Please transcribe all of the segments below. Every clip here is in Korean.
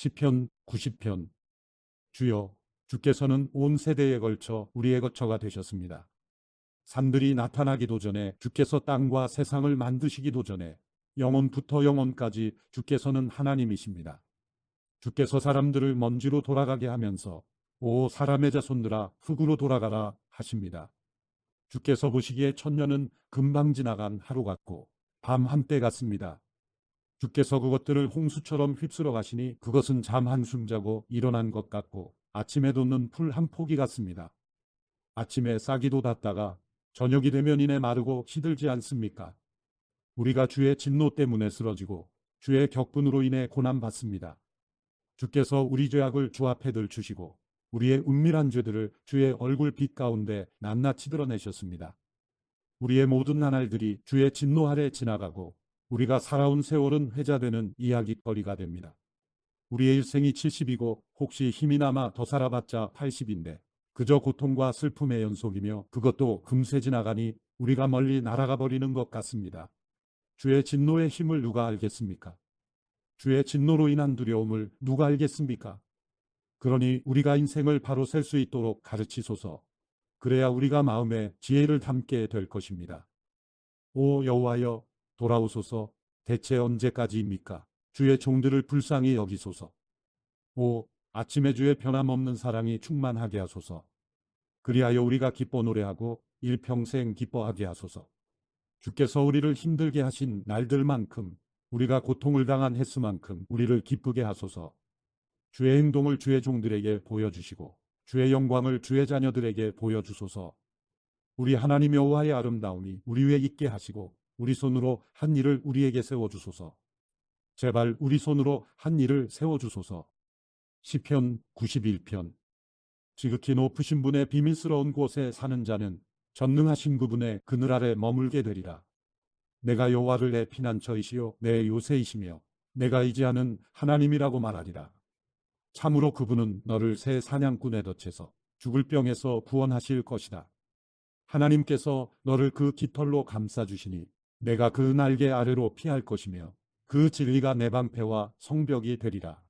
시편 90편. 주여, 주께서는 온 세대에 걸쳐 우리의 거처가 되셨습니다. 산들이 나타나기도 전에, 주께서 땅과 세상을 만드시기도 전에, 영원부터 영원까지 주께서는 하나님이십니다. 주께서 사람들을 먼지로 돌아가게 하면서 오 사람의 자손들아 흙으로 돌아가라 하십니다. 주께서 보시기에 천년은 금방 지나간 하루 같고 밤 한때 같습니다. 주께서 그것들을 홍수처럼 휩쓸어 가시니 그것은 잠 한숨 자고 일어난 것 같고 아침에 돋는 풀 한 포기 같습니다. 아침에 싹이 돋았다가 저녁이 되면 이내 마르고 시들지 않습니까? 우리가 주의 진노 때문에 쓰러지고 주의 격분으로 인해 고난받습니다. 주께서 우리 죄악을 주 앞에 들추시고 우리의 은밀한 죄들을 주의 얼굴 빛 가운데 낱낱이 드러내셨습니다. 우리의 모든 나날들이 주의 진노 아래 지나가고 우리가 살아온 세월은 회자되는 이야깃거리가 됩니다. 우리의 일생이 70이고 혹시 힘이 남아 더 살아봤자 80인데 그저 고통과 슬픔의 연속이며 그것도 금세 지나가니 우리가 멀리 날아가 버리는 것 같습니다. 주의 진노의 힘을 누가 알겠습니까? 주의 진노로 인한 두려움을 누가 알겠습니까? 그러니 우리가 인생을 바로 셀 수 있도록 가르치소서. 그래야 우리가 마음에 지혜를 담게 될 것입니다. 오 여호와여, 돌아오소서. 대체 언제까지입니까? 주의 종들을 불쌍히 여기소서. 오 아침에 주의 변함없는 사랑이 충만하게 하소서. 그리하여 우리가 기뻐 노래하고 일평생 기뻐하게 하소서. 주께서 우리를 힘들게 하신 날들만큼 우리가 고통을 당한 횟수만큼 우리를 기쁘게 하소서. 주의 행동을 주의 종들에게 보여주시고 주의 영광을 주의 자녀들에게 보여주소서. 우리 하나님 여호와의 아름다움이 우리 위에 있게 하시고 우리 손으로 한 일을 우리에게 세워주소서. 제발 우리 손으로 한 일을 세워주소서. 시편 91편. 지극히 높으신 분의 비밀스러운 곳에 사는 자는 전능하신 그분의 그늘 아래 머물게 되리라. 내가 여호와를 내 피난처이시요 내 요새이시며 내가 의지하는 하나님이라고 말하리라. 참으로 그분은 너를 새 사냥꾼의 덫에서 죽을 병에서 구원하실 것이다. 하나님께서 너를 그 깃털로 감싸주시니 내가 그 날개 아래로 피할 것이며 그 진리가 내 방패와 성벽이 되리라.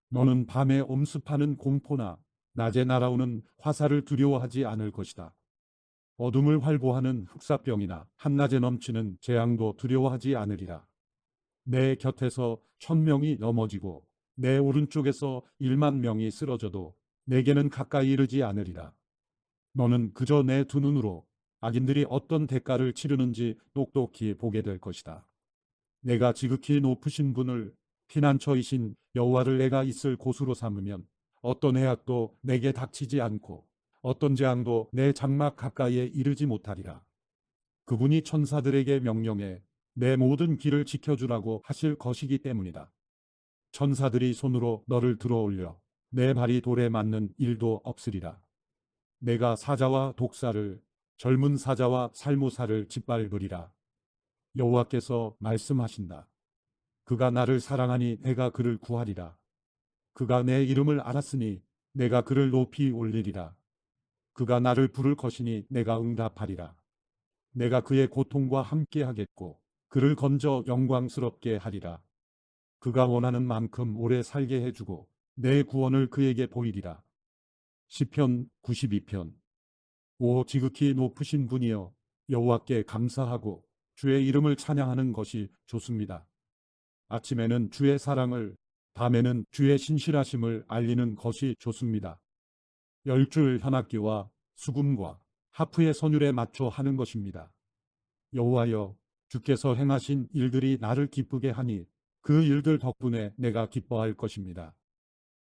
너는 밤에 엄습하는 공포나 낮에 날아오는 화살을 두려워하지 않을 것이다. 어둠을 활보하는 흑사병이나 한낮에 넘치는 재앙도 두려워하지 않으리라. 내 곁에서 1000명이 넘어지고 내 오른쪽에서 1만 명이 쓰러져도 내게는 가까이 이르지 않으리라. 너는 그저 내 두 눈으로 악인들이 어떤 대가를 치르는지 똑똑히 보게 될 것이다. 내가 지극히 높으신 분을 피난처이신 여호와를 내가 있을 곳으로 삼으면 어떤 해악도 내게 닥치지 않고 어떤 재앙도 내 장막 가까이에 이르지 못하리라. 그분이 천사들에게 명령해 내 모든 길을 지켜주라고 하실 것이기 때문이다. 천사들이 손으로 너를 들어올려 내 발이 돌에 맞는 일도 없으리라. 내가 사자와 독사를 젊은 사자와 살모사를 짓밟으리라. 여호와께서 말씀하신다. 그가 나를 사랑하니 내가 그를 구하리라. 그가 내 이름을 알았으니 내가 그를 높이 올리리라. 그가 나를 부를 것이니 내가 응답하리라. 내가 그의 고통과 함께 하겠고 그를 건져 영광스럽게 하리라. 그가 원하는 만큼 오래 살게 해주고 내 구원을 그에게 보이리라. 시편 92편. 오 지극히 높으신 분이여, 여호와께 감사하고 주의 이름을 찬양하는 것이 좋습니다. 아침에는 주의 사랑을, 밤에는 주의 신실하심을 알리는 것이 좋습니다. 10줄 현악기와 수금과 하프의 선율에 맞춰 하는 것입니다. 여호와여, 주께서 행하신 일들이 나를 기쁘게 하니 그 일들 덕분에 내가 기뻐할 것입니다.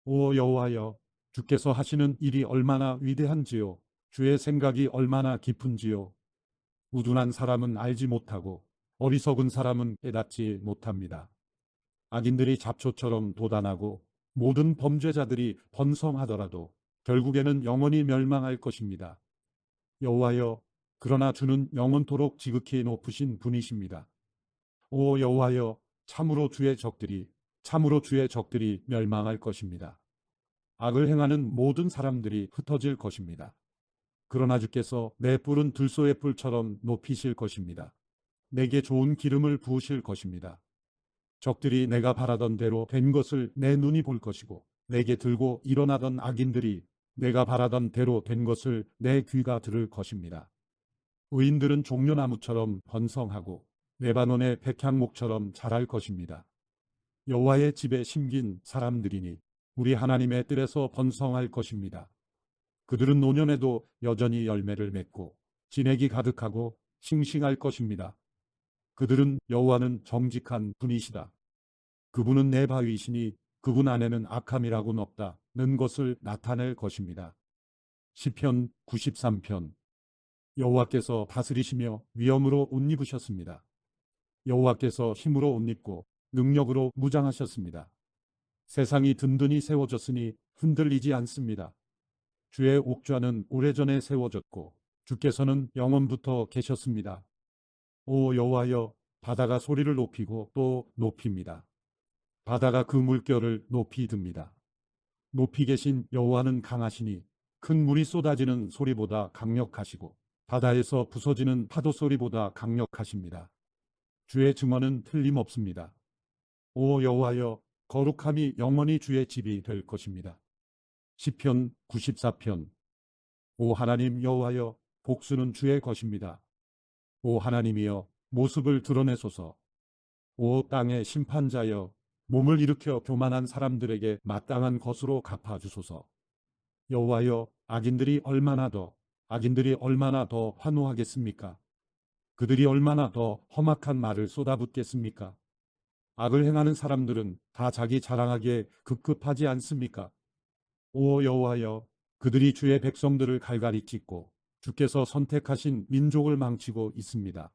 오 여호와여, 주께서 하시는 일이 얼마나 위대한지요, 주의 생각이 얼마나 깊은지요. 우둔한 사람은 알지 못하고 어리석은 사람은 깨닫지 못합니다. 악인들이 잡초처럼 돋아나고 모든 범죄자들이 번성하더라도 결국에는 영원히 멸망할 것입니다. 여호와여, 그러나 주는 영원토록 지극히 높으신 분이십니다. 오 여호와여, 참으로 주의 적들이 멸망할 것입니다. 악을 행하는 모든 사람들이 흩어질 것입니다. 그러나 주께서 내 뿔은 들소의 뿔처럼 높이실 것입니다. 내게 좋은 기름을 부으실 것입니다. 적들이 내가 바라던 대로 된 것을 내 눈이 볼 것이고 내게 들고 일어나던 악인들이 내가 바라던 대로 된 것을 내 귀가 들을 것입니다. 의인들은 종려나무처럼 번성하고 레바논의 백향목처럼 자랄 것입니다. 여호와의 집에 심긴 사람들이니 우리 하나님의 뜰에서 번성할 것입니다. 그들은 노년에도 여전히 열매를 맺고 진액이 가득하고 싱싱할 것입니다. 그들은 여호와는 정직한 분이시다. 그분은 내 바위이시니 그분 안에는 악함이라고는 없다는 것을 나타낼 것입니다. 시편 93편. 여호와께서 다스리시며 위엄으로 옷 입으셨습니다. 여호와께서 힘으로 옷 입고 능력으로 무장하셨습니다. 세상이 든든히 세워졌으니 흔들리지 않습니다. 주의 옥좌는 오래전에 세워졌고 주께서는 영원부터 계셨습니다. 오 여호와여, 바다가 소리를 높이고 또 높입니다. 바다가 그 물결을 높이 듭니다. 높이 계신 여호와는 강하시니 큰 물이 쏟아지는 소리보다 강력하시고 바다에서 부서지는 파도 소리보다 강력하십니다. 주의 증언은 틀림없습니다. 오 여호와여, 거룩함이 영원히 주의 집이 될 것입니다. 시편 94편. 오 하나님 여호와여, 복수는 주의 것입니다. 오 하나님이여, 모습을 드러내소서. 오 땅의 심판자여, 몸을 일으켜 교만한 사람들에게 마땅한 것으로 갚아주소서. 여호와여, 악인들이 얼마나 더 환호하겠습니까? 그들이 얼마나 더 험악한 말을 쏟아붓겠습니까? 악을 행하는 사람들은 다 자기 자랑하기에 급급하지 않습니까? 오 여호와여, 그들이 주의 백성들을 갈갈이 찢고 주께서 선택하신 민족을 망치고 있습니다.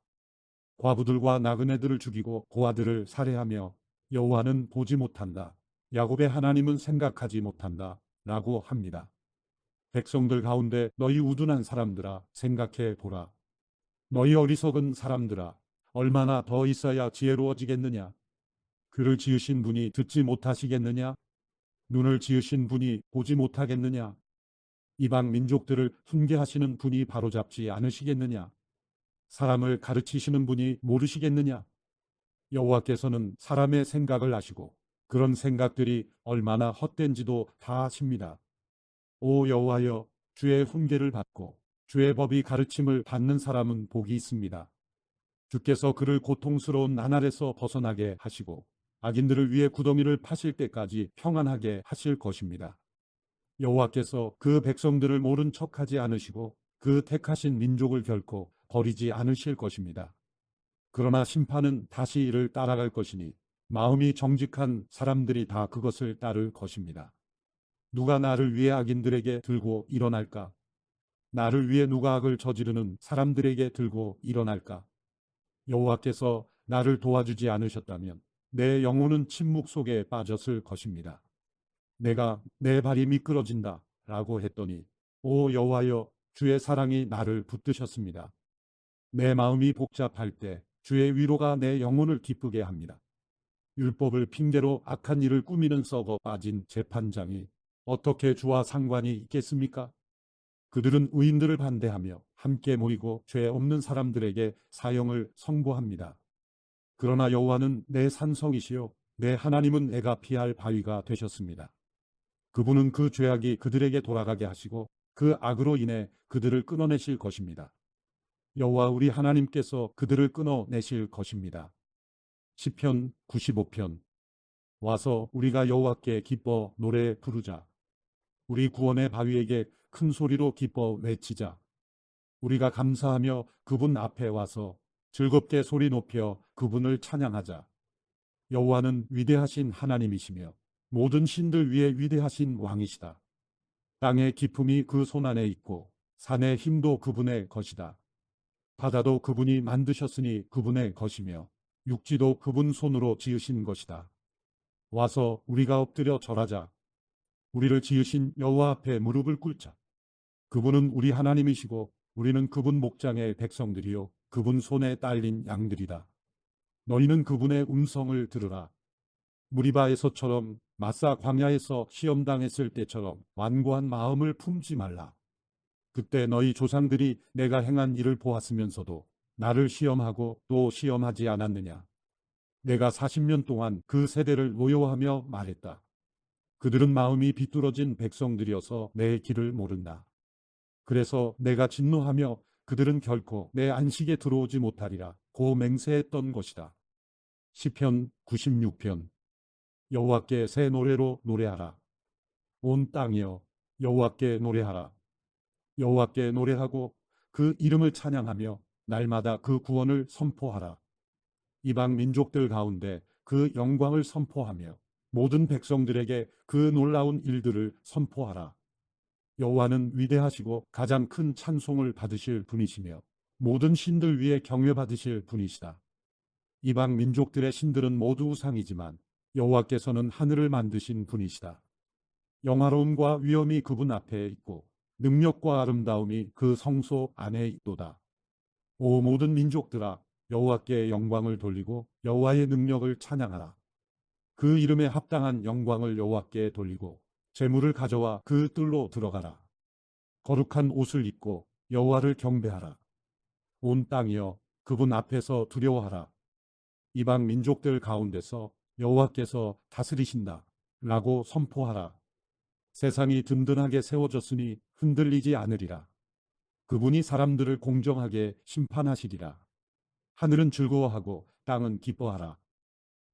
과부들과 나그네들을 죽이고 고아들을 살해하며 여호와는 보지 못한다, 야곱의 하나님은 생각하지 못한다 라고 합니다. 백성들 가운데 너희 우둔한 사람들아, 생각해 보라. 너희 어리석은 사람들아, 얼마나 더 있어야 지혜로워지겠느냐? 귀를 지으신 분이 듣지 못하시겠느냐? 눈을 지으신 분이 보지 못하겠느냐? 이방 민족들을 훈계하시는 분이 바로잡지 않으시겠느냐? 사람을 가르치시는 분이 모르시겠느냐? 여호와께서는 사람의 생각을 아시고 그런 생각들이 얼마나 헛된지도 다 아십니다. 오 여호와여, 주의 훈계를 받고 주의 법이 가르침을 받는 사람은 복이 있습니다. 주께서 그를 고통스러운 나날에서 벗어나게 하시고 악인들을 위해 구덩이를 파실 때까지 평안하게 하실 것입니다. 여호와께서 그 백성들을 모른 척하지 않으시고 그 택하신 민족을 결코 버리지 않으실 것입니다. 그러나 심판은 다시 이를 따라갈 것이니 마음이 정직한 사람들이 다 그것을 따를 것입니다. 누가 나를 위해 악인들에게 들고 일어날까? 나를 위해 누가 악을 저지르는 사람들에게 들고 일어날까? 여호와께서 나를 도와주지 않으셨다면 내 영혼은 침묵 속에 빠졌을 것입니다. 내가 내 발이 미끄러진다 라고 했더니 오 여호와여, 주의 사랑이 나를 붙드셨습니다. 내 마음이 복잡할 때 주의 위로가 내 영혼을 기쁘게 합니다. 율법을 핑계로 악한 일을 꾸미는 썩어 빠진 재판장이 어떻게 주와 상관이 있겠습니까? 그들은 의인들을 반대하며 함께 모이고 죄 없는 사람들에게 사형을 선고합니다. 그러나 여호와는 내 산성이시요 내 하나님은 내가 피할 바위가 되셨습니다. 그분은 그 죄악이 그들에게 돌아가게 하시고 그 악으로 인해 그들을 끊어내실 것입니다. 여호와 우리 하나님께서 그들을 끊어내실 것입니다. 시편 95편. 와서 우리가 여호와께 기뻐 노래 부르자. 우리 구원의 바위에게 큰 소리로 기뻐 외치자. 우리가 감사하며 그분 앞에 와서 즐겁게 소리 높여 그분을 찬양하자. 여호와는 위대하신 하나님이시며 모든 신들 위에 위대하신 왕이시다. 땅의 기품이 그 손안에 있고 산의 힘도 그분의 것이다. 바다도 그분이 만드셨으니 그분의 것이며 육지도 그분 손으로 지으신 것이다. 와서 우리가 엎드려 절하자. 우리를 지으신 여호와 앞에 무릎을 꿇자. 그분은 우리 하나님이시고 우리는 그분 목장의 백성들이요 그분 손에 딸린 양들이다. 너희는 그분의 음성을 들으라. 무리바에서처럼 마사 광야에서 시험당했을 때처럼 완고한 마음을 품지 말라. 그때 너희 조상들이 내가 행한 일을 보았으면서도 나를 시험하고 또 시험하지 않았느냐. 내가 40년 동안 그 세대를 노여워하며 말했다. 그들은 마음이 비뚤어진 백성들이어서 내 길을 모른다. 그래서 내가 진노하며 그들은 결코 내 안식에 들어오지 못하리라 고 맹세했던 것이다. 시편 96편. 여호와께 새 노래로 노래하라. 온 땅이여 여호와께 노래하라. 여호와께 노래하고 그 이름을 찬양하며 날마다 그 구원을 선포하라. 이방 민족들 가운데 그 영광을 선포하며 모든 백성들에게 그 놀라운 일들을 선포하라. 여호와는 위대하시고 가장 큰 찬송을 받으실 분이시며 모든 신들 위에 경외받으실 분이시다. 이방 민족들의 신들은 모두 우상이지만 여호와께서는 하늘을 만드신 분이시다. 영화로움과 위엄이 그분 앞에 있고 능력과 아름다움이 그 성소 안에 있도다. 오 모든 민족들아 여호와께 영광을 돌리고 여호와의 능력을 찬양하라. 그 이름에 합당한 영광을 여호와께 돌리고 재물을 가져와 그 뜰로 들어가라. 거룩한 옷을 입고 여호와를 경배하라. 온 땅이여 그분 앞에서 두려워하라. 이방 민족들 가운데서 여호와께서 다스리신다 라고 선포하라. 세상이 든든하게 세워졌으니 흔들리지 않으리라. 그분이 사람들을 공정하게 심판하시리라. 하늘은 즐거워하고 땅은 기뻐하라.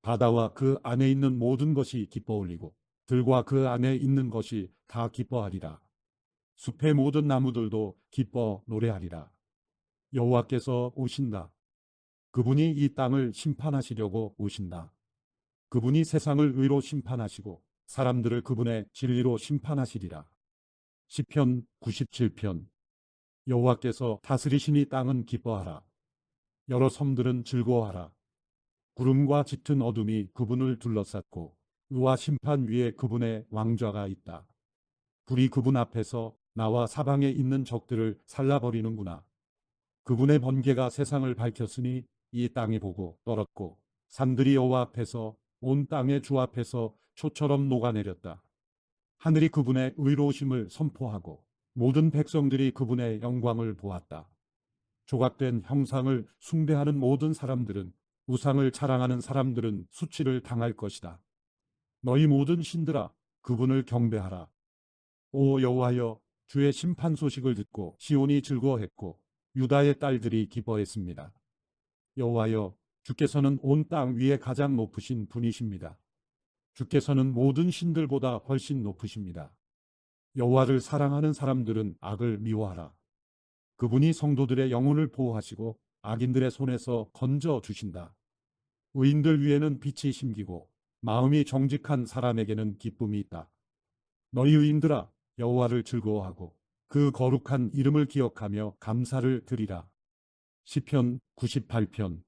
바다와 그 안에 있는 모든 것이 기뻐 올리고 들과 그 안에 있는 것이 다 기뻐하리라. 숲의 모든 나무들도 기뻐 노래하리라. 여호와께서 오신다. 그분이 이 땅을 심판하시려고 오신다. 그분이 세상을 의로 심판하시고 사람들을 그분의 진리로 심판하시리라. 시편 97편. 여호와께서 다스리시니 땅은 기뻐하라. 여러 섬들은 즐거워하라. 구름과 짙은 어둠이 그분을 둘러쌌고 의와 심판 위에 그분의 왕좌가 있다. 불이 그분 앞에서 나와 사방에 있는 적들을 살라버리는구나. 그분의 번개가 세상을 밝혔으니 이 땅이 보고 떨었고 산들이 여호와 앞에서 온 땅의 주 앞에서 초처럼 녹아내렸다. 하늘이 그분의 의로우심을 선포하고 모든 백성들이 그분의 영광을 보았다. 조각된 형상을 숭배하는 모든 사람들은 우상을 자랑하는 사람들은 수치를 당할 것이다. 너희 모든 신들아 그분을 경배하라. 오 여호와여 주의 심판 소식을 듣고 시온이 즐거워했고 유다의 딸들이 기뻐했습니다. 여호와여 주께서는 온 땅 위에 가장 높으신 분이십니다. 주께서는 모든 신들보다 훨씬 높으십니다. 여호와를 사랑하는 사람들은 악을 미워하라. 그분이 성도들의 영혼을 보호하시고 악인들의 손에서 건져 주신다. 의인들 위에는 빛이 심기고 마음이 정직한 사람에게는 기쁨이 있다. 너희 의인들아 여호와를 즐거워하고 그 거룩한 이름을 기억하며 감사를 드리라. 시편 98편.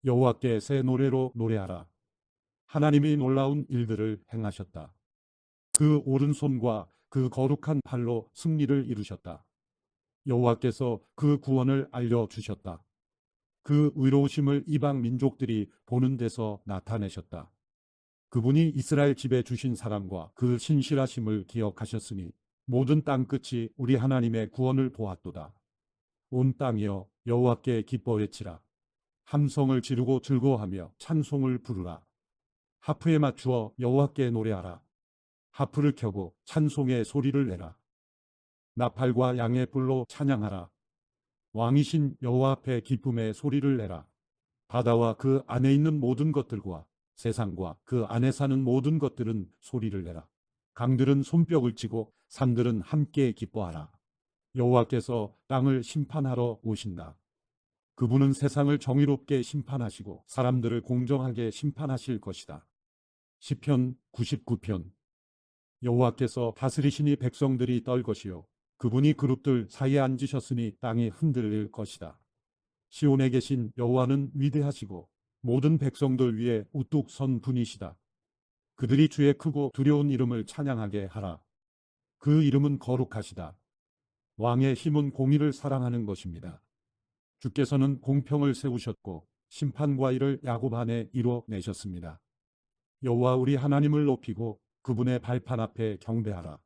여호와께 새 노래로 노래하라. 하나님이 놀라운 일들을 행하셨다. 그 오른손과 그 거룩한 팔로 승리를 이루셨다. 여호와께서 그 구원을 알려주셨다. 그 의로우심을 이방 민족들이 보는 데서 나타내셨다. 그분이 이스라엘 집에 주신 사랑과 그 신실하심을 기억하셨으니 모든 땅끝이 우리 하나님의 구원을 보았도다. 온 땅이여 여호와께 기뻐 외치라. 함성을 지르고 즐거워하며 찬송을 부르라. 하프에 맞추어 여호와께 노래하라. 하프를 켜고 찬송의 소리를 내라. 나팔과 양의 뿔로 찬양하라. 왕이신 여호와 앞에 기쁨의 소리를 내라. 바다와 그 안에 있는 모든 것들과 세상과 그 안에 사는 모든 것들은 소리를 내라. 강들은 손뼉을 치고 산들은 함께 기뻐하라. 여호와께서 땅을 심판하러 오신다. 그분은 세상을 정의롭게 심판하시고 사람들을 공정하게 심판하실 것이다. 시편 99편. 여호와께서 다스리시니 백성들이 떨 것이요 그분이 그룹들 사이에 앉으셨으니 땅이 흔들릴 것이다. 시온에 계신 여호와는 위대하시고 모든 백성들 위에 우뚝 선 분이시다. 그들이 주의 크고 두려운 이름을 찬양하게 하라. 그 이름은 거룩하시다. 왕의 힘은 공의를 사랑하는 것입니다. 주께서는 공평을 세우셨고 심판과 일을 야곱 안에 이뤄내셨습니다. 여호와 우리 하나님을 높이고 그분의 발판 앞에 경배하라.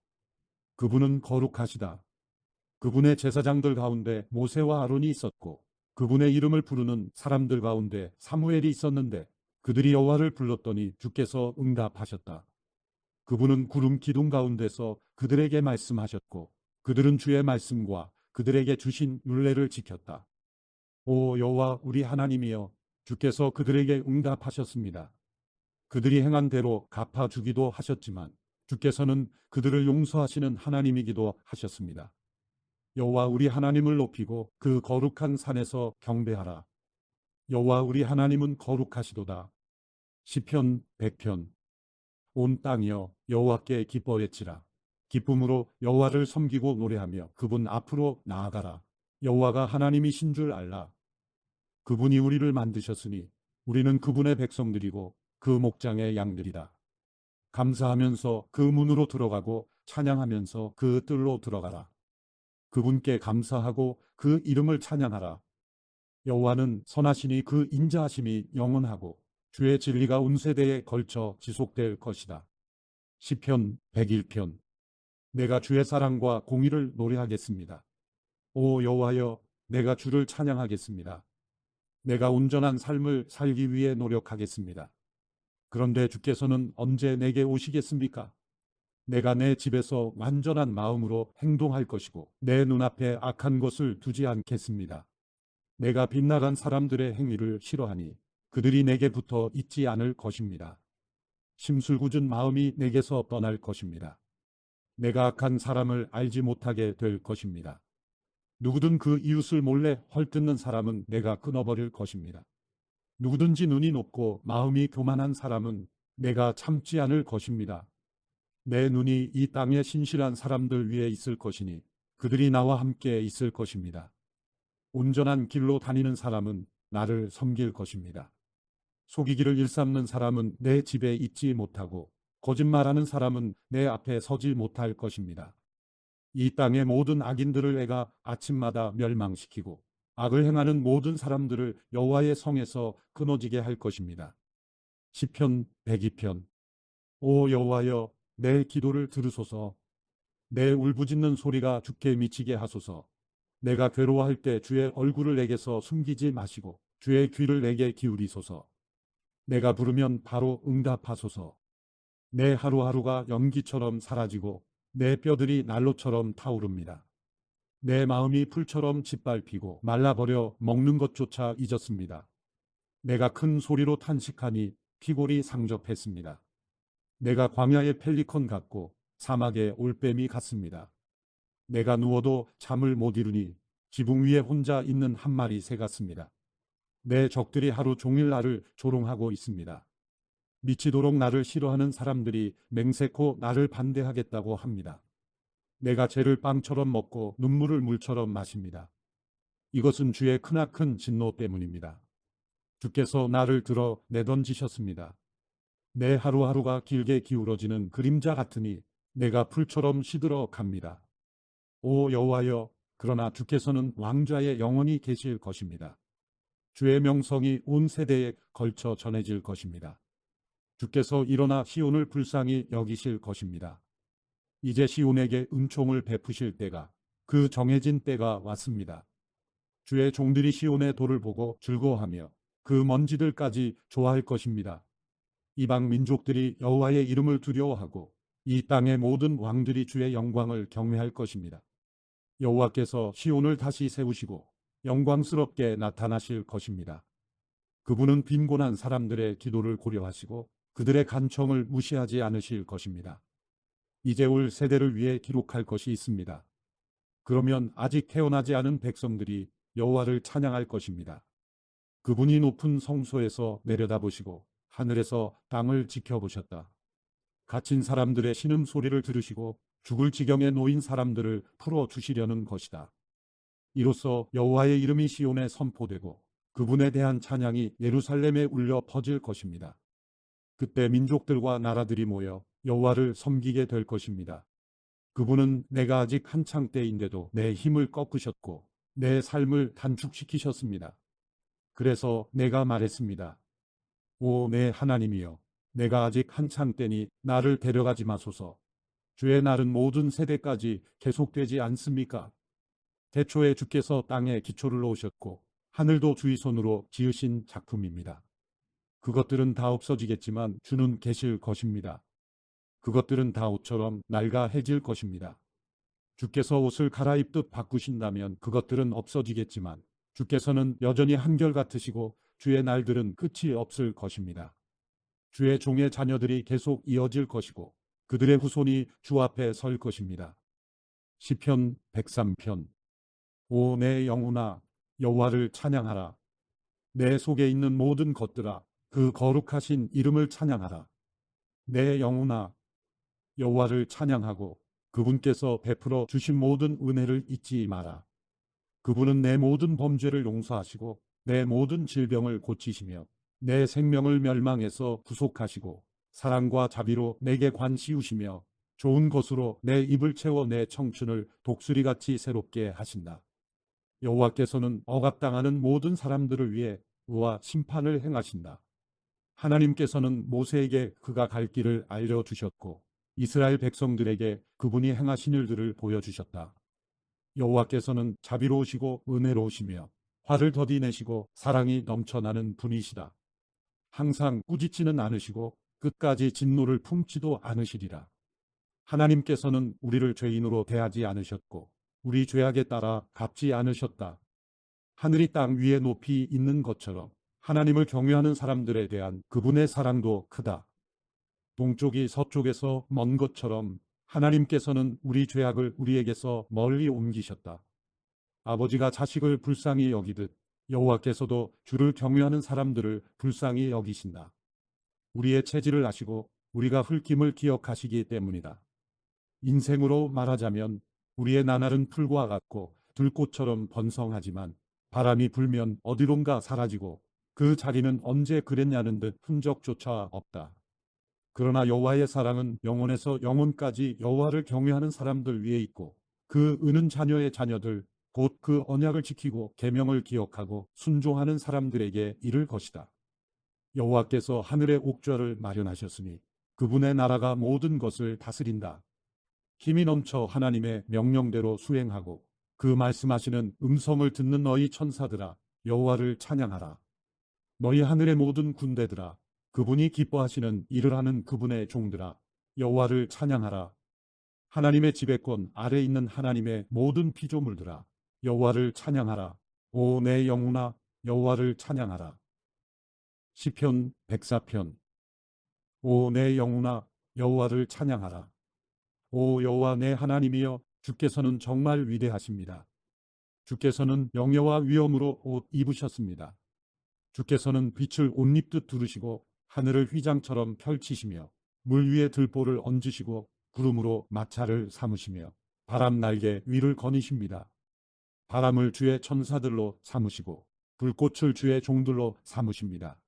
그분은 거룩하시다. 그분의 제사장들 가운데 모세와 아론이 있었고 그분의 이름을 부르는 사람들 가운데 사무엘이 있었는데 그들이 여호와를 불렀더니 주께서 응답하셨다. 그분은 구름 기둥 가운데서 그들에게 말씀하셨고 그들은 주의 말씀과 그들에게 주신 율례를 지켰다. 오 여호와 우리 하나님이여, 주께서 그들에게 응답하셨습니다. 그들이 행한 대로 갚아주기도 하셨지만 주께서는 그들을 용서하시는 하나님이기도 하셨습니다. 여호와 우리 하나님을 높이고 그 거룩한 산에서 경배하라. 여호와 우리 하나님은 거룩하시도다. 시편 100편. 온 땅이여 여호와께 기뻐 외치라. 기쁨으로 여호와를 섬기고 노래하며 그분 앞으로 나아가라. 여호와가 하나님이신 줄 알라. 그분이 우리를 만드셨으니 우리는 그분의 백성들이고 그 목장의 양들이다. 감사하면서 그 문으로 들어가고 찬양하면서 그 뜰로 들어가라. 그분께 감사하고 그 이름을 찬양하라. 여호와는 선하시니 그 인자하심이 영원하고 주의 진리가 온 세대에 걸쳐 지속될 것이다. 시편 101편. 내가 주의 사랑과 공의를 노래하겠습니다. 오 여호와여, 내가 주를 찬양하겠습니다. 내가 온전한 삶을 살기 위해 노력하겠습니다. 그런데 주께서는 언제 내게 오시겠습니까? 내가 내 집에서 완전한 마음으로 행동할 것이고 내 눈앞에 악한 것을 두지 않겠습니다. 내가 빗나간 사람들의 행위를 싫어하니 그들이 내게 붙어 있지 않을 것입니다. 심술궂은 마음이 내게서 떠날 것입니다. 내가 악한 사람을 알지 못하게 될 것입니다. 누구든 그 이웃을 몰래 헐뜯는 사람은 내가 끊어버릴 것입니다. 누구든지 눈이 높고 마음이 교만한 사람은 내가 참지 않을 것입니다. 내 눈이 이 땅의 신실한 사람들 위에 있을 것이니 그들이 나와 함께 있을 것입니다. 온전한 길로 다니는 사람은 나를 섬길 것입니다. 속이기를 일삼는 사람은 내 집에 있지 못하고 거짓말하는 사람은 내 앞에 서지 못할 것입니다. 이 땅의 모든 악인들을 내가 아침마다 멸망시키고 악을 행하는 모든 사람들을 여호와의 성에서 끊어지게 할 것입니다. 시편 102편. 오 여호와여, 내 기도를 들으소서. 내 울부짖는 소리가 주께 미치게 하소서. 내가 괴로워할 때 주의 얼굴을 내게서 숨기지 마시고 주의 귀를 내게 기울이소서. 내가 부르면 바로 응답하소서. 내 하루하루가 연기처럼 사라지고 내 뼈들이 난로처럼 타오릅니다. 내 마음이 풀처럼 짓밟히고 말라버려 먹는 것조차 잊었습니다. 내가 큰 소리로 탄식하니 피골이 상접했습니다. 내가 광야의 펠리컨 같고 사막의 올빼미 같습니다. 내가 누워도 잠을 못 이루니 지붕 위에 혼자 있는 한 마리 새 같습니다. 내 적들이 하루 종일 나를 조롱하고 있습니다. 미치도록 나를 싫어하는 사람들이 맹세코 나를 반대하겠다고 합니다. 내가 죄를 빵처럼 먹고 눈물을 물처럼 마십니다. 이것은 주의 크나큰 진노 때문입니다. 주께서 나를 들어 내던지셨습니다. 내 하루하루가 길게 기울어지는 그림자 같으니 내가 풀처럼 시들어 갑니다. 오 여호와여, 그러나 주께서는 왕좌에 영원히 계실 것입니다. 주의 명성이 온 세대에 걸쳐 전해질 것입니다. 주께서 일어나 시온을 불쌍히 여기실 것입니다. 이제 시온에게 은총을 베푸실 때가, 그 정해진 때가 왔습니다. 주의 종들이 시온의 돌을 보고 즐거워하며 그 먼지들까지 좋아할 것입니다. 이방 민족들이 여호와의 이름을 두려워하고 이 땅의 모든 왕들이 주의 영광을 경외할 것입니다. 여호와께서 시온을 다시 세우시고 영광스럽게 나타나실 것입니다. 그분은 빈곤한 사람들의 기도를 고려하시고 그들의 간청을 무시하지 않으실 것입니다. 이제 올 세대를 위해 기록할 것이 있습니다. 그러면 아직 태어나지 않은 백성들이 여호와를 찬양할 것입니다. 그분이 높은 성소에서 내려다보시고 하늘에서 땅을 지켜보셨다. 갇힌 사람들의 신음소리를 들으시고 죽을 지경에 놓인 사람들을 풀어주시려는 것이다. 이로써 여호와의 이름이 시온에 선포되고 그분에 대한 찬양이 예루살렘에 울려 퍼질 것입니다. 그때 민족들과 나라들이 모여 여호와를 섬기게 될 것입니다. 그분은 내가 아직 한창 때인데도 내 힘을 꺾으셨고 내 삶을 단축시키셨습니다. 그래서 내가 말했습니다. 오 내 하나님이여, 내가 아직 한창 때니 나를 데려가지 마소서. 주의 날은 모든 세대까지 계속되지 않습니까? 태초에 주께서 땅에 기초를 놓으셨고 하늘도 주의 손으로 지으신 작품입니다. 그것들은 다 없어지겠지만 주는 계실 것입니다. 그것들은 다 옷처럼 낡아 해질 것입니다. 주께서 옷을 갈아입듯 바꾸신다면 그것들은 없어지겠지만 주께서는 여전히 한결같으시고 주의 날들은 끝이 없을 것입니다. 주의 종의 자녀들이 계속 이어질 것이고 그들의 후손이 주 앞에 설 것입니다. 시편 103편. 오 내 영혼아 여호와를 찬양하라. 내 속에 있는 모든 것들아 그 거룩하신 이름을 찬양하라. 내 영혼아 여호와를 찬양하고 그분께서 베풀어 주신 모든 은혜를 잊지 마라. 그분은 내 모든 범죄를 용서하시고 내 모든 질병을 고치시며 내 생명을 멸망에서 구속하시고 사랑과 자비로 내게 관 씌우시며 좋은 것으로 내 입을 채워 내 청춘을 독수리같이 새롭게 하신다. 여호와께서는 억압당하는 모든 사람들을 위해 의와 심판을 행하신다. 하나님께서는 모세에게 그가 갈 길을 알려주셨고 이스라엘 백성들에게 그분이 행하신 일들을 보여주셨다. 여호와께서는 자비로우시고 은혜로우시며 화를 더디 내시고 사랑이 넘쳐나는 분이시다. 항상 꾸짖지는 않으시고 끝까지 진노를 품지도 않으시리라. 하나님께서는 우리를 죄인으로 대하지 않으셨고 우리 죄악에 따라 갚지 않으셨다. 하늘이 땅 위에 높이 있는 것처럼 하나님을 경외하는 사람들에 대한 그분의 사랑도 크다. 동쪽이 서쪽에서 먼 것처럼 하나님께서는 우리 죄악을 우리에게서 멀리 옮기셨다. 아버지가 자식을 불쌍히 여기듯 여호와께서도 주를 경외하는 사람들을 불쌍히 여기신다. 우리의 체질을 아시고 우리가 흙임을 기억하시기 때문이다. 인생으로 말하자면 우리의 나날은 풀과 같고 들꽃처럼 번성하지만 바람이 불면 어디론가 사라지고 그 자리는 언제 그랬냐는 듯 흔적조차 없다. 그러나 여호와의 사랑은 영원에서 영원까지 여호와를 경외하는 사람들 위에 있고 그 의는 자녀의 자녀들 곧 그 언약을 지키고 계명을 기억하고 순종하는 사람들에게 이를 것이다. 여호와께서 하늘의 옥좌를 마련하셨으니 그분의 나라가 모든 것을 다스린다. 힘이 넘쳐 하나님의 명령대로 수행하고 그 말씀하시는 음성을 듣는 너희 천사들아 여호와를 찬양하라. 너희 하늘의 모든 군대들아 그분이 기뻐하시는 일을 하는 그분의 종들아 여호와를 찬양하라. 하나님의 지배권 아래 있는 하나님의 모든 피조물들아 여호와를 찬양하라. 오 내 영혼아 여호와를 찬양하라. 시편 104편. 오 내 영혼아 여호와를 찬양하라. 오 여호와 내 하나님이여 주께서는 정말 위대하십니다. 주께서는 영예와 위엄으로 옷 입으셨습니다. 주께서는 빛을 옷 입듯 두르시고 하늘을 휘장처럼 펼치시며 물 위에 들보를 얹으시고 구름으로 마차를 삼으시며 바람 날개 위를 거니십니다. 바람을 주의 천사들로 삼으시고 불꽃을 주의 종들로 삼으십니다.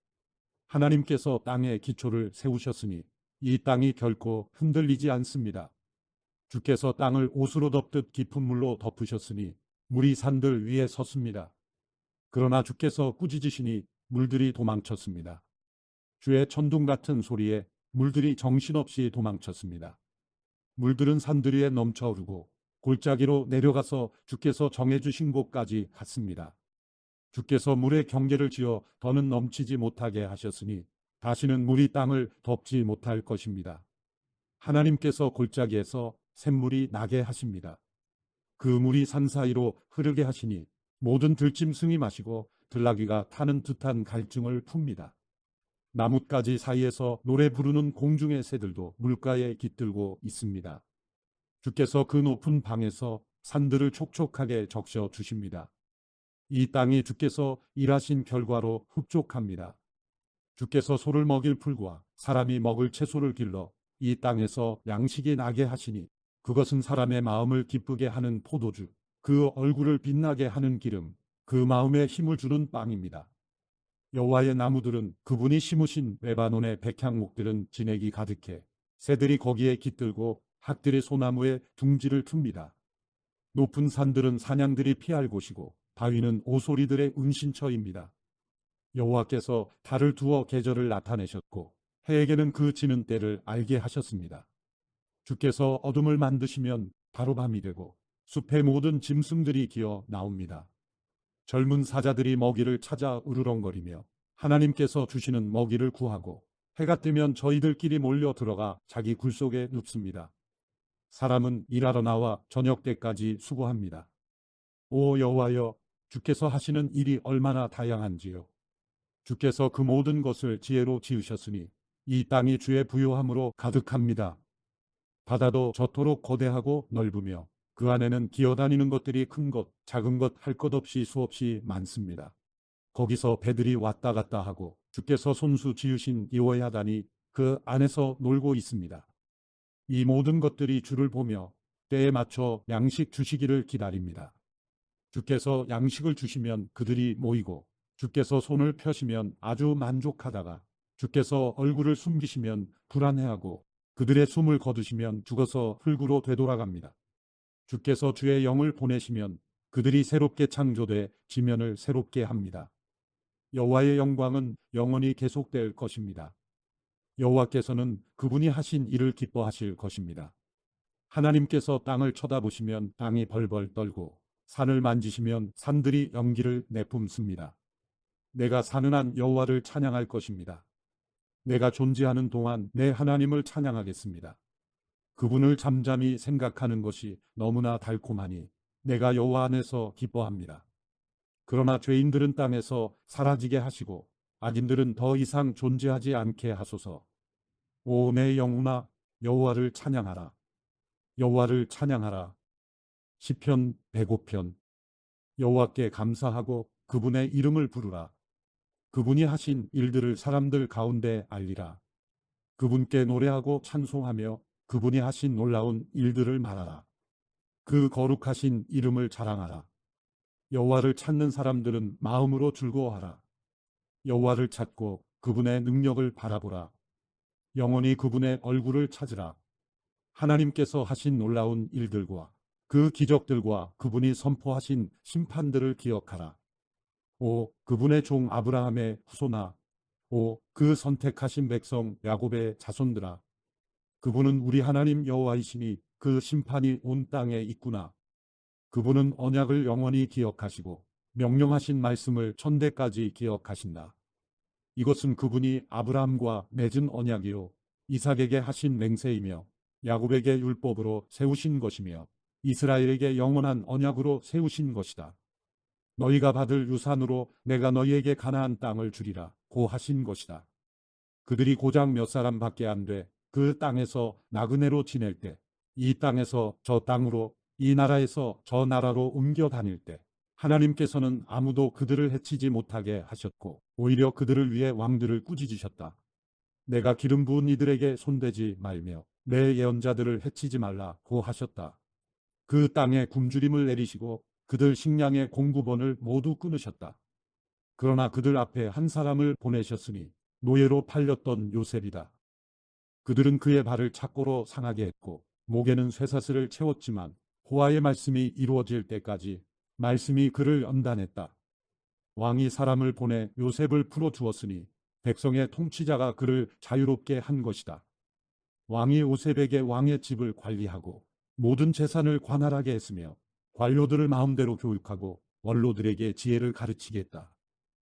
하나님께서 땅의 기초를 세우셨으니 이 땅이 결코 흔들리지 않습니다. 주께서 땅을 옷으로 덮듯 깊은 물로 덮으셨으니 물이 산들 위에 섰습니다. 그러나 주께서 꾸짖으시니 물들이 도망쳤습니다. 주의 천둥 같은 소리에 물들이 정신없이 도망쳤습니다. 물들은 산들 위에 넘쳐오르고 골짜기로 내려가서 주께서 정해주신 곳까지 갔습니다. 주께서 물의 경계를 지어 더는 넘치지 못하게 하셨으니 다시는 물이 땅을 덮지 못할 것입니다. 하나님께서 골짜기에서 샘물이 나게 하십니다. 그 물이 산 사이로 흐르게 하시니 모든 들짐승이 마시고 들나귀가 타는 듯한 갈증을 풉니다. 나뭇가지 사이에서 노래 부르는 공중의 새들도 물가에 깃들고 있습니다. 주께서 그 높은 방에서 산들을 촉촉하게 적셔 주십니다. 이 땅이 주께서 일하신 결과로 흡족합니다. 주께서 소를 먹일 풀과 사람이 먹을 채소를 길러 이 땅에서 양식이 나게 하시니 그것은 사람의 마음을 기쁘게 하는 포도주, 그 얼굴을 빛나게 하는 기름, 그 마음에 힘을 주는 빵입니다. 여호와의 나무들은 그분이 심으신 레바논의 백향목들은 진액이 가득해 새들이 거기에 깃들고 학들이 소나무에 둥지를 틉니다. 높은 산들은 사냥들이 피할 곳이고 바위는 오소리들의 은신처입니다. 여호와께서 달을 두어 계절을 나타내셨고 해에게는 그 지는 때를 알게 하셨습니다. 주께서 어둠을 만드시면 바로 밤이 되고 숲의 모든 짐승들이 기어 나옵니다. 젊은 사자들이 먹이를 찾아 으르렁거리며 하나님께서 주시는 먹이를 구하고 해가 뜨면 저희들끼리 몰려 들어가 자기 굴속에 눕습니다. 사람은 일하러 나와 저녁 때까지 수고합니다. 오 여호와여, 주께서 하시는 일이 얼마나 다양한지요. 주께서 그 모든 것을 지혜로 지으셨으니 이 땅이 주의 부요함으로 가득합니다. 바다도 저토록 거대하고 넓으며 그 안에는 기어다니는 것들이 큰 것, 작은 것 할 것 없이 수없이 많습니다. 거기서 배들이 왔다 갔다 하고 주께서 손수 지으신 이워야단이 그 안에서 놀고 있습니다. 이 모든 것들이 주를 보며 때에 맞춰 양식 주시기를 기다립니다. 주께서 양식을 주시면 그들이 모이고 주께서 손을 펴시면 아주 만족하다가 주께서 얼굴을 숨기시면 불안해하고 그들의 숨을 거두시면 죽어서 흙으로 되돌아갑니다. 주께서 주의 영을 보내시면 그들이 새롭게 창조돼 지면을 새롭게 합니다. 여호와의 영광은 영원히 계속될 것입니다. 여호와께서는 그분이 하신 일을 기뻐하실 것입니다. 하나님께서 땅을 쳐다보시면 땅이 벌벌 떨고 산을 만지시면 산들이 연기를 내뿜습니다. 내가 사는 한 여호와를 찬양할 것입니다. 내가 존재하는 동안 내 하나님을 찬양하겠습니다. 그분을 잠잠히 생각하는 것이 너무나 달콤하니 내가 여호와 안에서 기뻐합니다. 그러나 죄인들은 땅에서 사라지게 하시고 악인들은 더 이상 존재하지 않게 하소서. 오 내 영혼아, 여호와를 찬양하라. 여호와를 찬양하라. 시편 105편. 여호와께 감사하고 그분의 이름을 부르라. 그분이 하신 일들을 사람들 가운데 알리라. 그분께 노래하고 찬송하며 그분이 하신 놀라운 일들을 말하라. 그 거룩하신 이름을 자랑하라. 여호와를 찾는 사람들은 마음으로 즐거워하라. 여호와를 찾고 그분의 능력을 바라보라. 영원히 그분의 얼굴을 찾으라. 하나님께서 하신 놀라운 일들과 그 기적들과 그분이 선포하신 심판들을 기억하라. 오 그분의 종 아브라함의 후손아, 오 그 선택하신 백성 야곱의 자손들아, 그분은 우리 하나님 여호와이시니 그 심판이 온 땅에 있구나. 그분은 언약을 영원히 기억하시고 명령하신 말씀을 천대까지 기억하신다. 이것은 그분이 아브라함과 맺은 언약이요 이삭에게 하신 맹세이며 야곱에게 율법으로 세우신 것이며 이스라엘에게 영원한 언약으로 세우신 것이다. 너희가 받을 유산으로 내가 너희에게 가나안 땅을 주리라 고 하신 것이다. 그들이 고작 몇 사람밖에 안 돼 그 땅에서 나그네로 지낼 때, 이 땅에서 저 땅으로, 이 나라에서 저 나라로 옮겨 다닐 때 하나님께서는 아무도 그들을 해치지 못하게 하셨고 오히려 그들을 위해 왕들을 꾸짖으셨다. 내가 기름 부은 이들에게 손대지 말며 내 예언자들을 해치지 말라고 하셨다. 그 땅에 굶주림을 내리시고 그들 식량의 공급원을 모두 끊으셨다. 그러나 그들 앞에 한 사람을 보내셨으니 노예로 팔렸던 요셉이다. 그들은 그의 발을 착고로 상하게 했고 목에는 쇠사슬을 채웠지만 호와의 말씀이 이루어질 때까지 말씀이 그를 연단했다. 왕이 사람을 보내 요셉을 풀어주었으니 백성의 통치자가 그를 자유롭게 한 것이다. 왕이 요셉에게 왕의 집을 관리하고 모든 재산을 관할하게 했으며 관료들을 마음대로 교육하고 원로들에게 지혜를 가르치게 했다.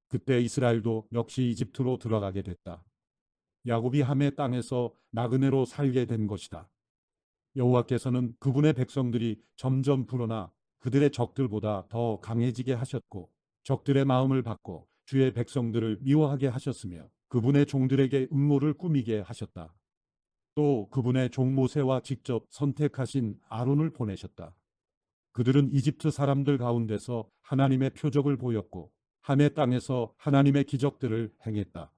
그때 이스라엘도 역시 이집트로 들어가게 됐다. 야곱이 함의 땅에서 나그네로 살게 된 것이다. 여호와께서는 그분의 백성들이 점점 불어나 그들의 적들보다 더 강해지게 하셨고 적들의 마음을 받고 주의 백성들을 미워하게 하셨으며 그분의 종들에게 음모를 꾸미게 하셨다. 또 그분의 종 모세와 직접 선택하신 아론을 보내셨다. 그들은 이집트 사람들 가운데서 하나님의 표적을 보였고 함의 땅에서 하나님의 기적들을 행했다.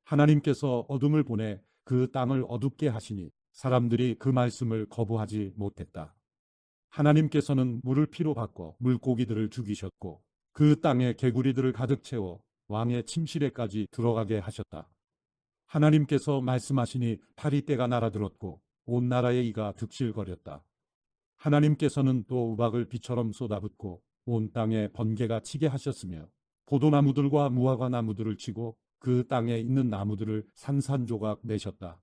하나님께서 어둠을 보내 그 땅을 어둡게 하시니 사람들이 그 말씀을 거부하지 못했다. 하나님께서는 물을 피로 바꿔 물고기들을 죽이셨고 그 땅에 개구리들을 가득 채워 왕의 침실에까지 들어가게 하셨다. 하나님께서 말씀하시니 파리떼가 날아들었고 온 나라의 이가 득실거렸다. 하나님께서는 또 우박을 비처럼 쏟아붓고 온 땅에 번개가 치게 하셨으며 포도나무들과 무화과 나무들을 치고 그 땅에 있는 나무들을 산산조각 내셨다.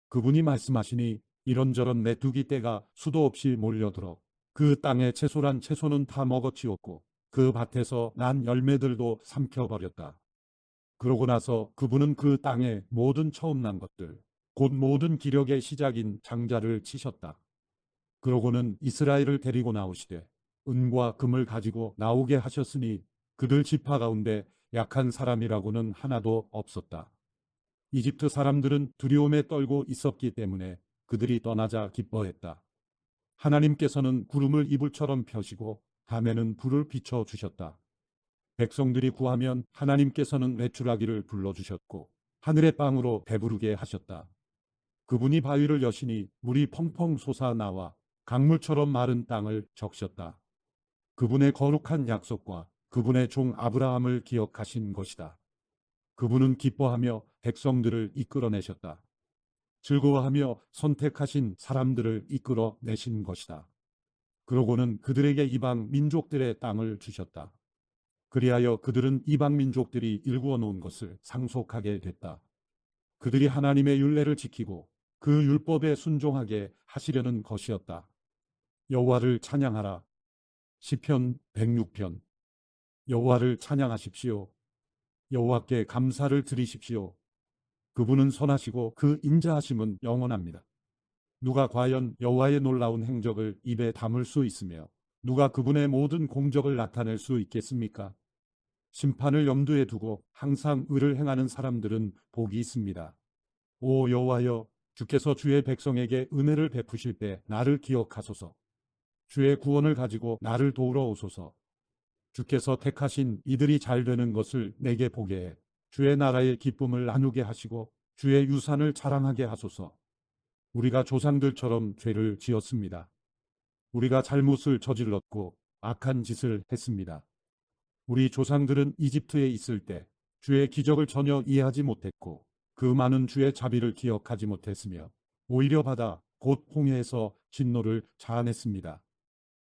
그분이 말씀하시니 이런저런 메뚜기 떼가 수도 없이 몰려들어 그 땅의 채소란 채소는 다 먹어치웠고 그 밭에서 난 열매들도 삼켜버렸다. 그러고 나서 그분은 그 땅의 모든 처음 난 것들, 곧 모든 기력의 시작인 장자를 치셨다. 그러고는 이스라엘을 데리고 나오시되 은과 금을 가지고 나오게 하셨으니 그들 지파 가운데 약한 사람이라고는 하나도 없었다. 이집트 사람들은 두려움에 떨고 있었기 때문에 그들이 떠나자 기뻐했다. 하나님께서는 구름을 이불처럼 펴시고 밤에는 불을 비춰 주셨다. 백성들이 구하면 하나님께서는 메추라기를 불러주셨고 하늘의 빵으로 배부르게 하셨다. 그분이 바위를 여시니 물이 펑펑 솟아나와 강물처럼 마른 땅을 적셨다. 그분의 거룩한 약속과 그분의 종 아브라함을 기억하신 것이다. 그분은 기뻐하며 백성들을 이끌어내셨다. 즐거워하며 선택하신 사람들을 이끌어내신 것이다. 그러고는 그들에게 이방 민족들의 땅을 주셨다. 그리하여 그들은 이방 민족들이 일구어 놓은 것을 상속하게 됐다. 그들이 하나님의 율례를 지키고 그 율법에 순종하게 하시려는 것이었다. 여호와를 찬양하라. 시편 106편. 여호와를 찬양하십시오. 여호와께 감사를 드리십시오. 그분은 선하시고 그 인자하심은 영원합니다. 누가 과연 여호와의 놀라운 행적을 입에 담을 수 있으며 누가 그분의 모든 공적을 나타낼 수 있겠습니까? 심판을 염두에 두고 항상 의를 행하는 사람들은 복이 있습니다. 오 여호와여, 주께서 주의 백성에게 은혜를 베푸실 때 나를 기억하소서. 주의 구원을 가지고 나를 도우러 오소서. 주께서 택하신 이들이 잘 되는 것을 내게 보게 해 주의 나라의 기쁨을 나누게 하시고 주의 유산을 자랑하게 하소서. 우리가 조상들처럼 죄를 지었습니다. 우리가 잘못을 저질렀고 악한 짓을 했습니다. 우리 조상들은 이집트에 있을 때 주의 기적을 전혀 이해하지 못했고 그 많은 주의 자비를 기억하지 못했으며 오히려 바다 곧 홍해에서 진노를 자아냈습니다.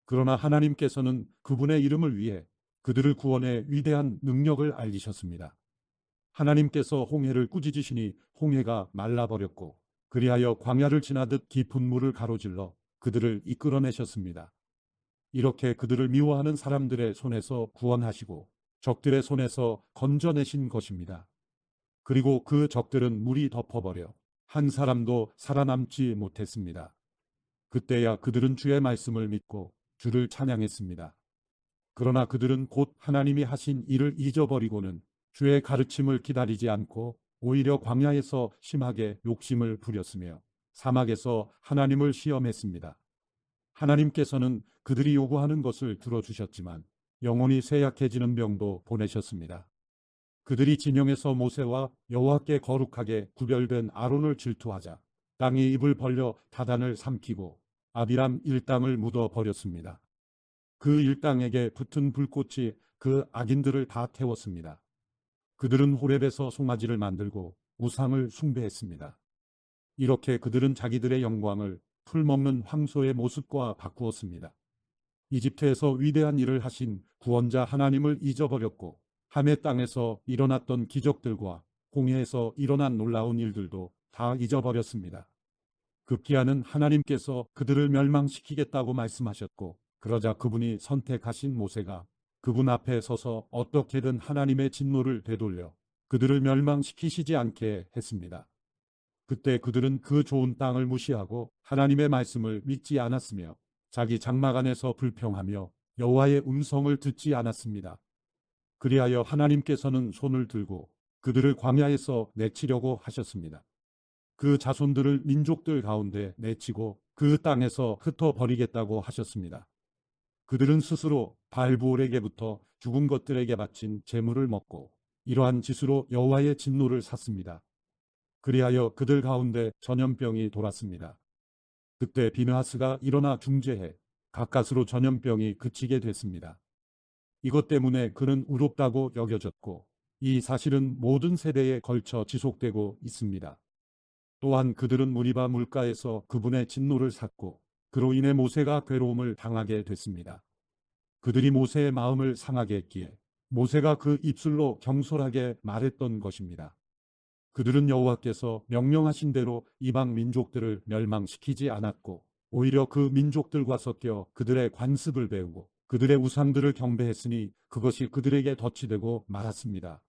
그러나 하나님께서는 그분의 이름을 위해 그들을 구원해 위대한 능력을 알리셨습니다. 하나님께서 홍해를 꾸짖으시니 홍해가 말라버렸고 그리하여 광야를 지나듯 깊은 물을 가로질러 그들을 이끌어내셨습니다. 이렇게 그들을 미워하는 사람들의 손에서 구원하시고 적들의 손에서 건져내신 것입니다. 그리고 그 적들은 물이 덮어버려 한 사람도 살아남지 못했습니다. 그때야 그들은 주의 말씀을 믿고 주를 찬양했습니다. 그러나 그들은 곧 하나님이 하신 일을 잊어버리고는 주의 가르침을 기다리지 않고 오히려 광야에서 심하게 욕심을 부렸으며 사막에서 하나님을 시험했습니다. 하나님께서는 그들이 요구하는 것을 들어주셨지만 영혼이 쇠약해지는 병도 보내셨습니다. 그들이 진영에서 모세와 여호와께 거룩하게 구별된 아론을 질투하자 땅이 입을 벌려 다단을 삼키고 아비람 일당을 묻어 버렸습니다. 그 일당에게 붙은 불꽃이 그 악인들을 다 태웠습니다. 그들은 호렙에서 송아지를 만들고 우상을 숭배했습니다. 이렇게 그들은 자기들의 영광을 풀먹는 황소의 모습과 바꾸었습니다. 이집트에서 위대한 일을 하신 구원자 하나님을 잊어버렸고 함의 땅에서 일어났던 기적들과 홍해에서 일어난 놀라운 일들도 다 잊어버렸습니다. 급기야는 하나님께서 그들을 멸망시키겠다고 말씀하셨고 그러자 그분이 선택하신 모세가 그분 앞에 서서 어떻게든 하나님의 진노를 되돌려 그들을 멸망시키시지 않게 했습니다. 그때 그들은 그 좋은 땅을 무시하고 하나님의 말씀을 믿지 않았으며 자기 장막 안에서 불평하며 여호와의 음성을 듣지 않았습니다. 그리하여 하나님께서는 손을 들고 그들을 광야에서 내치려고 하셨습니다. 그 자손들을 민족들 가운데 내치고 그 땅에서 흩어버리겠다고 하셨습니다. 그들은 스스로 바알브올에게부터 죽은 것들에게 바친 제물을 먹고 이러한 짓으로 여호와의 진노를 샀습니다. 그리하여 그들 가운데 전염병이 돌았습니다. 그때 비느하스가 일어나 중재해 가까스로 전염병이 그치게 됐습니다. 이것 때문에 그는 의롭다고 여겨졌고 이 사실은 모든 세대에 걸쳐 지속되고 있습니다. 또한 그들은 무리바 물가에서 그분의 진노를 샀고 그로 인해 모세가 괴로움을 당하게 됐습니다. 그들이 모세의 마음을 상하게 했기에 모세가 그 입술로 경솔하게 말했던 것입니다. 그들은 여호와께서 명령하신 대로 이방 민족들을 멸망시키지 않았고 오히려 그 민족들과 섞여 그들의 관습을 배우고 그들의 우상들을 경배했으니 그것이 그들에게 덫이 되고 말았습니다.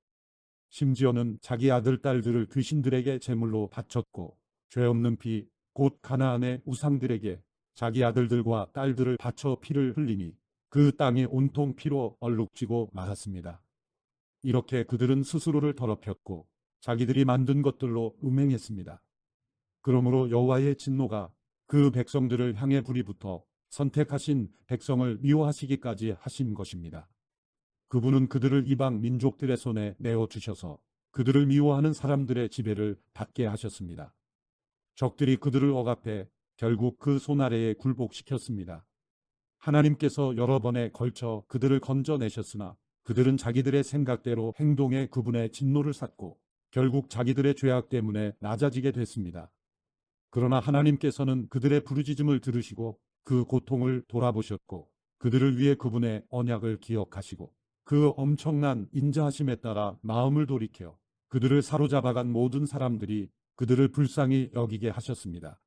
심지어는 자기 아들 딸들을 귀신들에게 제물로 바쳤고 죄 없는 피, 곧 가나안의 우상들에게 자기 아들들과 딸들을 바쳐 피를 흘리니 그 땅이 온통 피로 얼룩지고 말았습니다. 이렇게 그들은 스스로를 더럽혔고 자기들이 만든 것들로 음행했습니다. 그러므로 여호와의 진노가 그 백성들을 향해 불이 붙어 선택하신 백성을 미워하시기까지 하신 것입니다. 그분은 그들을 이방 민족들의 손에 내어주셔서 그들을 미워하는 사람들의 지배를 받게 하셨습니다. 적들이 그들을 억압해 결국 그 손 아래에 굴복시켰습니다. 하나님께서 여러 번에 걸쳐 그들을 건져내셨으나 그들은 자기들의 생각대로 행동해 그분의 진노를 샀고 결국 자기들의 죄악 때문에 낮아지게 됐습니다. 그러나 하나님께서는 그들의 부르짖음을 들으시고 그 고통을 돌아보셨고 그들을 위해 그분의 언약을 기억하시고 그 엄청난 인자하심에 따라 마음을 돌이켜 그들을 사로잡아간 모든 사람들이 그들을 불쌍히 여기게 하셨습니다.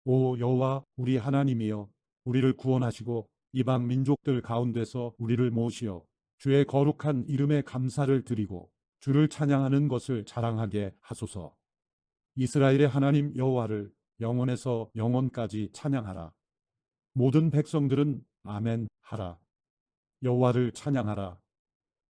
오 여호와 우리 하나님이여, 우리를 구원하시고 이방 민족들 가운데서 우리를 모시어 주의 거룩한 이름에 감사를 드리고 주를 찬양하는 것을 자랑하게 하소서. 이스라엘의 하나님 여호와를 영원에서 영원까지 찬양하라. 모든 백성들은 아멘 하라. 여호와를 찬양하라.